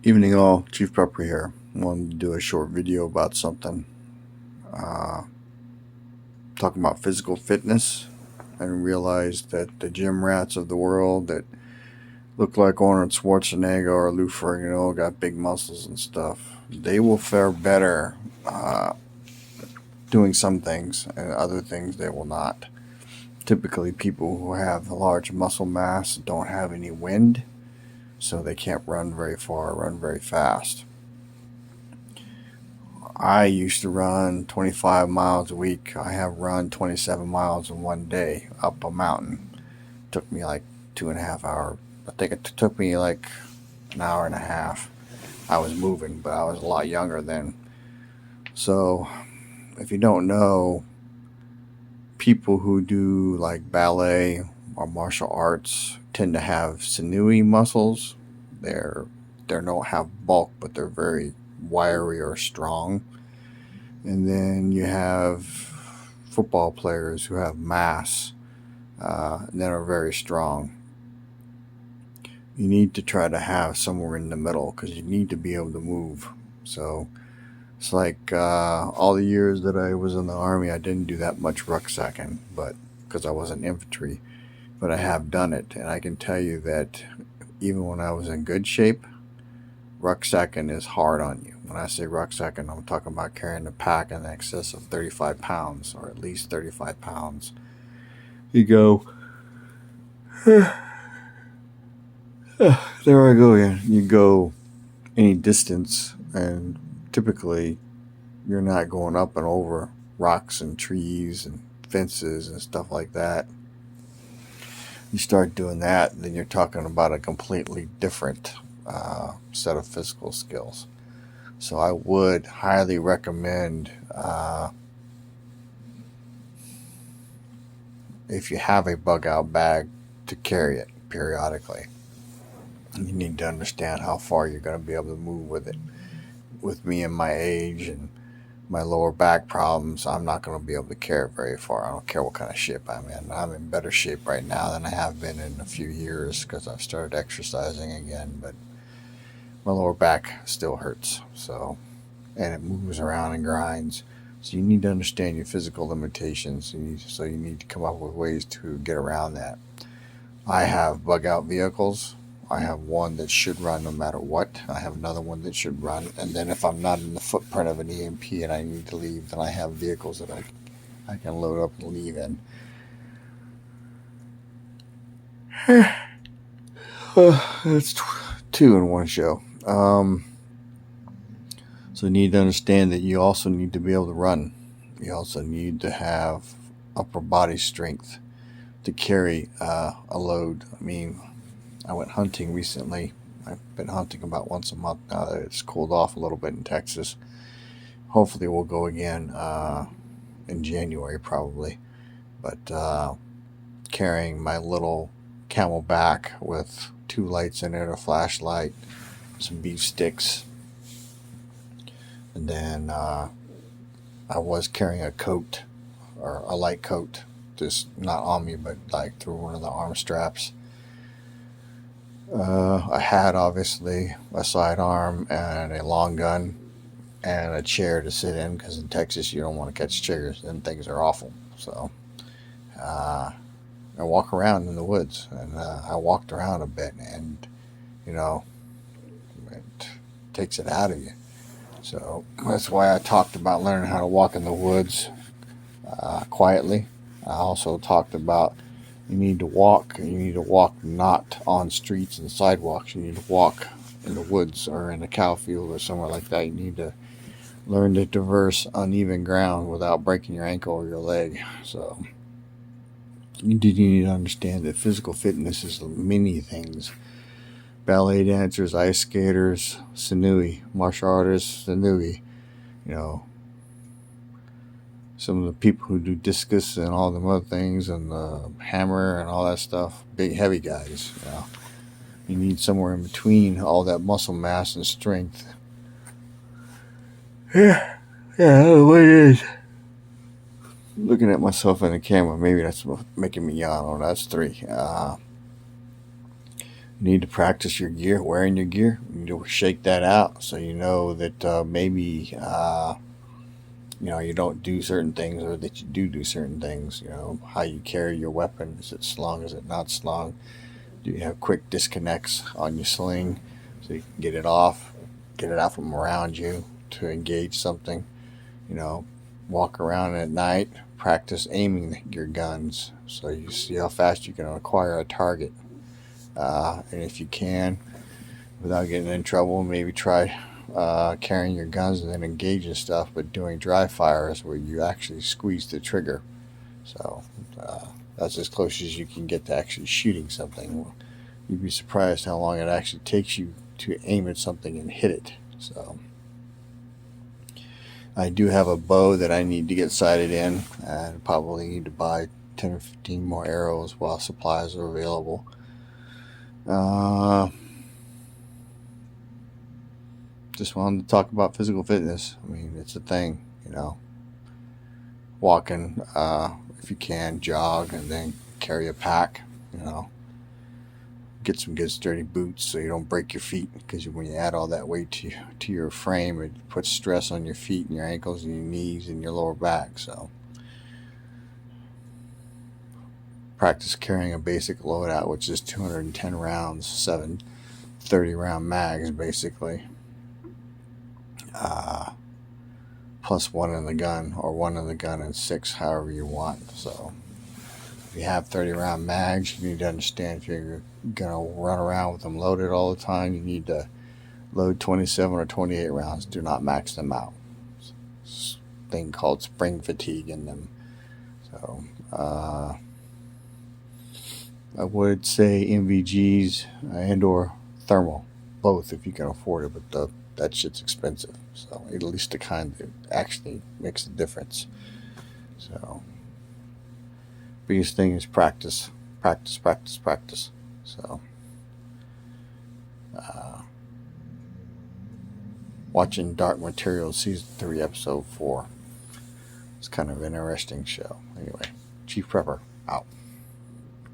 Evening all, Chief Prepper here. Wanted to do a short video about something. Uh, Talking about physical fitness, and realized that the gym rats of the world that look like Arnold Schwarzenegger or Lou Ferrigno got big muscles and stuff, they will fare better doing some things, and other things they will not. Typically, people who have large muscle mass don't have any wind, so they can't run very far, run very fast. I used to run 25 miles a week. I have run 27 miles in one day up a mountain. It took me like 2.5 hours. I think it took me like an hour and a half. I was moving, but I was a lot younger then. So, if you don't know, people who do like ballet or martial arts tend to have sinewy muscles. They don't have bulk, but they're very wiry or strong. And then you have football players who have mass and that are very strong. You need to try to have somewhere in the middle because you need to be able to move. So it's like all the years that I was in the Army, I didn't do that much rucksacking, but because I wasn't infantry, but I have done it. And I can tell you that even when I was in good shape, rucksacking is hard on you. When I say rucksacking, I'm talking about carrying a pack in excess of 35 pounds, or at least 35 pounds. You go, there I go again. You go any distance, and typically you're not going up and over rocks and trees and fences and stuff like that. You start doing that, then you're talking about a completely different set of physical skills. So I would highly recommend, if you have a bug out bag, to carry it periodically. You need to understand how far you're going to be able to move with it. With me and my age and my lower back problems, I'm not going to be able to carry it very far. I don't care what kind of shape I'm in. I'm in better shape right now than I have been in a few years because I've started exercising again, but my lower back still hurts. And it moves around and grinds. So you need to understand your physical limitations. So you need to come up with ways to get around that. I have bug out vehicles. I have one that should run no matter what. I have another one that should run. And then if I'm not in the footprint of an EMP and I need to leave, then I have vehicles that I can load up and leave in. That's two in one show. So you need to understand that you also need to be able to run. You also need to have upper body strength to carry a load. I mean, I went hunting recently. I've been hunting about once a month now that it's cooled off a little bit in Texas. Hopefully we'll go again in January probably. But carrying my little Camelback with 2 lights in it, a flashlight, some beef sticks, and then I was carrying a coat, or a light coat, just not on me, but like through one of the arm straps. I had obviously a sidearm and a long gun and a chair to sit in because in Texas you don't want to catch chairs and things are awful. So I walk around in the woods, and I walked around a bit, and you know, it takes it out of you. So that's why I talked about learning how to walk in the woods quietly. I also talked about you need to walk, and you need to walk not on streets and sidewalks. You need to walk in the woods or in a cow field or somewhere like that. You need to learn to traverse uneven ground without breaking your ankle or your leg. So you do need to understand that physical fitness is many things. Ballet dancers, ice skaters, sinewy, martial artists, sinewy, you know, some of the people who do discus and all them other things and the hammer and all that stuff, big heavy guys, you know. You need somewhere in between all that muscle mass and strength. Yeah, I don't know what it is. Looking at myself in the camera, maybe that's making me yawn. Oh, that's 3. You need to practice your gear, wearing your gear. You need to shake that out so you know that maybe you don't do certain things, or that you do certain things. How you carry your weapon. Is it slung? Is it not slung? Do you have quick disconnects on your sling so you can get it out from around you to engage something? Walk around at night, practice aiming your guns so you see how fast you can acquire a target. And if you can, without getting in trouble, maybe try carrying your guns and then engaging stuff, but doing dry fires where you actually squeeze the trigger. So that's as close as you can get to actually shooting something. You'd be surprised how long it actually takes you to aim at something and hit it. So I do have a bow that I need to get sighted in, and probably need to buy 10 or 15 more arrows while supplies are available. Just wanted to talk about physical fitness. I mean, it's a thing, walking, if you can, jog, and then carry a pack, get some good sturdy boots so you don't break your feet, because when you add all that weight to your frame, it puts stress on your feet and your ankles and your knees and your lower back. So practice carrying a basic loadout, which is 210 rounds, 7 30-round mags basically, plus one in the gun, or one in the gun and 6, however you want. So if you have 30-round mags, you need to understand, if you're gonna run around with them loaded all the time, you need to load 27 or 28 rounds. Do not max them out. It's a thing called spring fatigue in them. So I would say NVGs and or thermal, both if you can afford it, but that shit's expensive. So at least the kind that actually makes a difference. So biggest thing is practice. So watching Dark Materials season 3 episode 4. It's kind of an interesting show. Anyway, Chief Prepper out.